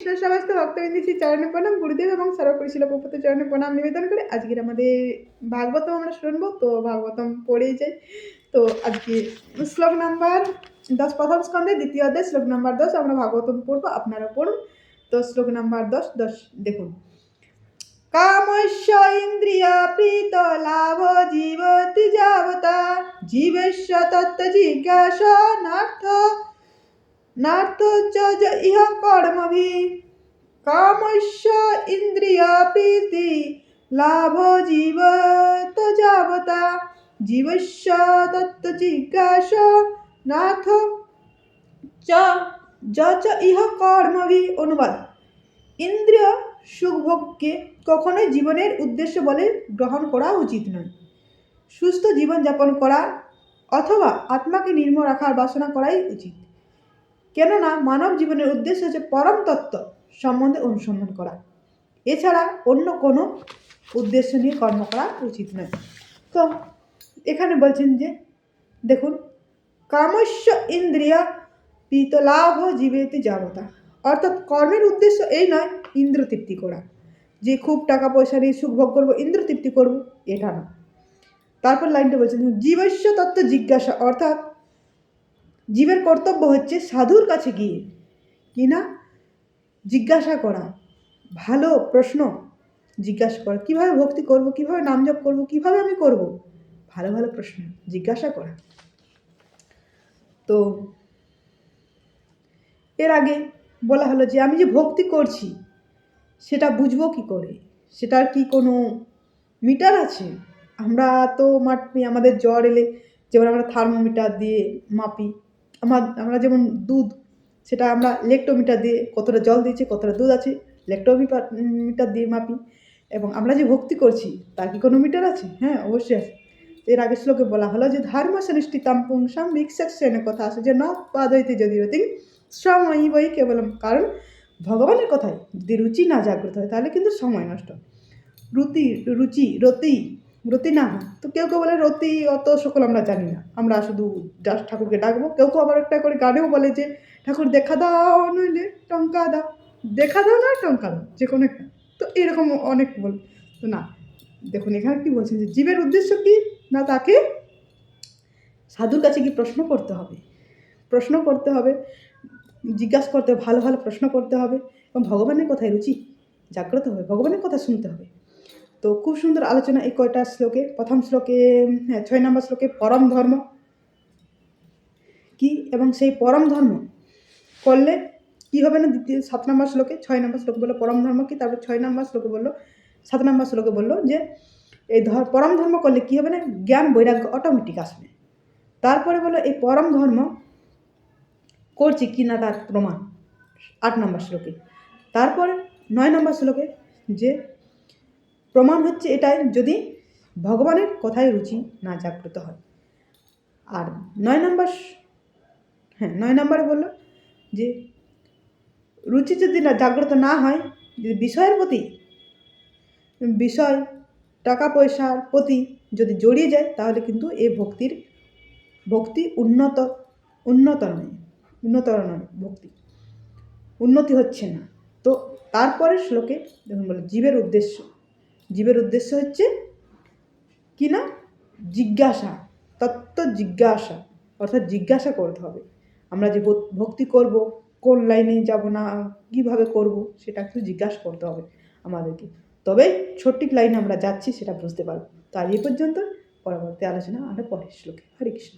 কৃষ্ণ সমস্ত ভক্তবৃন্দ শ্রী চরণে প্রণাম, গুরুদেব এবং সর্বোপরি শিল প্রভুপাদের চরণে প্রণাম নিবেদন করে আজকের আমাদের ভাগবতম আমরা শুনবো। তো ভাগবতম পড়েই যাই। তো আজকে শ্লোক নাম্বার 10, প্রথম স্কন্ধে দ্বিতীয় অধ্যায় শ্লোক নাম্বার 10 আমরা ভাগবতম পড়বো, আপনারা পড়ুন। তো শ্লোক নাম্বার 10 দেখুন। কামস্য ইন্দ্রিয় প্রীত লাভ জীবতি যাবতা জীবেশ্ব তত্ত্ব জিজ্ঞাসা নার্থ চ ইহ কর্মভি। কামস্য ইন্দ্রিয় প্রীতি লাভ জীবত যাবতা জীবস্য তত্ত্ব জিজ্ঞাসা নার্থ চ ইহ কর্মভি। অনুবাদ: ইন্দ্রিয় সুখভোগকে কখনোই জীবনের উদ্দেশ্য বলে গ্রহণ করা উচিত নয়। সুস্থ জীবনযাপন করা অথবা আত্মাকে নির্মল রাখার বাসনা করাই উচিত। কেননা মানব জীবনের উদ্দেশ্য হচ্ছে পরম তত্ত্ব সম্বন্ধে অনুসন্ধান করা, এছাড়া অন্য কোনো উদ্দেশ্য নিয়ে কর্ম করা উচিত নয়। তো এখানে বলছেন যে দেখুন, কামস্য ইন্দ্রিয় প্রীতলাভ জীবেতি যাবতা, অর্থাৎ কর্মের উদ্দেশ্য এই নয় ইন্দ্র তৃপ্তি করা, যে খুব টাকা পয়সা নিয়ে সুখভোগ করবো, ইন্দ্র তৃপ্তি করবো, এটা না। তারপর লাইনটা বলছেন জীবস্য তত্ত্ব জিজ্ঞাসা, অর্থাৎ জীবের কর্তব্য হচ্ছে সাধুর কাছে গিয়ে কিনা জিজ্ঞাসা করা, ভালো প্রশ্ন জিজ্ঞাসা করা, কিভাবে ভক্তি করব, কিভাবে নাম জপ করব, কিভাবে আমি করব, ভালো ভালো প্রশ্ন জিজ্ঞাসা করা। তো এর আগে বলা হলো যে আমি যে ভক্তি করছি সেটা বুঝবো কি করে, সেটার কি কোনো মিটার আছে? আমরা তো মাপি, আমাদের জ্বর এলে যেমন আমরা থার্মোমিটার দিয়ে মাপি, আমরা যেমন দুধ, সেটা আমরা লেকটোমিটার দিয়ে কতটা জল দিয়েছে, কতটা দুধ আছে, লেকটোমিটার দিয়ে মাপি। এবং আমরা যে ভক্তি করছি তার কি কোনো মিটার আছে? হ্যাঁ, অবশ্যই আছে। এর আগের শ্লোকে বলা হলো যে ধর্ম সনিষ্ঠিতাম পুংসাম ভিক্ষাস্যেনের কথা আছে যে ন পাদয়তে যদি রতি সময় বই কেবলম। কারণ ভগবানের কথায় যদি রুচি না জাগ্রত হয় তাহলে কিন্তু সময় নষ্ট। রতি না হয় তো কেউ কেউ বলে রতি অত সকল আমরা জানি না, আমরা শুধু জাস্ট ঠাকুরকে ডাকবো। কেউ কেউ আবার একটা করে গানেও বলে যে ঠাকুর দেখা দাও নইলে টঙ্কা দাও, দেখা দাও না টঙ্কা দাও, যে কোনো একটা। তো এরকম অনেক বল। তো না, দেখুন এখানে কি বলছেন যে জীবের উদ্দেশ্য কি না, তাকে সাধুর কাছে কি প্রশ্ন করতে হবে, জিজ্ঞাসা করতে হবে, ভালো ভালো প্রশ্ন করতে হবে এবং ভগবানের কথায় রুচি জাগ্রত হবে, ভগবানের কথা শুনতে হবে। তো খুব সুন্দর আলোচনা এই কয়টা শ্লোকে। প্রথম শ্লোকে 6 নম্বর শ্লোকে পরম ধর্ম কি এবং সেই পরম ধর্ম করলে কি হবে না, দ্বিতীয় 7 নম্বর শ্লোকে 6 নম্বর শ্লোকে বললো পরম ধর্ম কি, তারপর 6 নম্বর শ্লোকে বললো, 7 নম্বর শ্লোকে বললো যে এই পরম ধর্ম করলে কি হবে না, জ্ঞান বৈরাগ্য অটোমেটিক আসবে। তারপরে বললো এই পরম ধর্ম করছি কি না তার প্রমাণ 8 নম্বর শ্লোকে। তারপরে 9 নম্বর শ্লোকে যে প্রমাণ হচ্ছে এটাই যদি ভগবানের কথায় রুচি না জাগ্রত হয়। আর 9 নম্বরে বললো যে রুচি যদি না জাগ্রত না হয়, যদি বিষয়ের প্রতি, বিষয় টাকা পয়সার প্রতি যদি জড়িয়ে যায় তাহলে কিন্তু এই ভক্তি উন্নতর নয়, ভক্তি উন্নতি হচ্ছে না। তো তারপরে শ্লোকে দেখুন বলে জীবের উদ্দেশ্য হচ্ছে কি না, জিজ্ঞাসা, তত্ত্ব জিজ্ঞাসা, অর্থাৎ জিজ্ঞাসা করতে হবে আমরা যে ভক্তি করব কোন লাইনে যাব না কিভাবে করব সেটা একটু জিজ্ঞাসা করতে হবে আমাদেরকে, তবে সঠিক লাইনে আমরা যাচ্ছি সেটা বুঝতে পারবো। তো আজ এই পর্যন্ত, পরবর্তী আলোচনা আমরা পরের শ্লোকে। হরে কৃষ্ণ।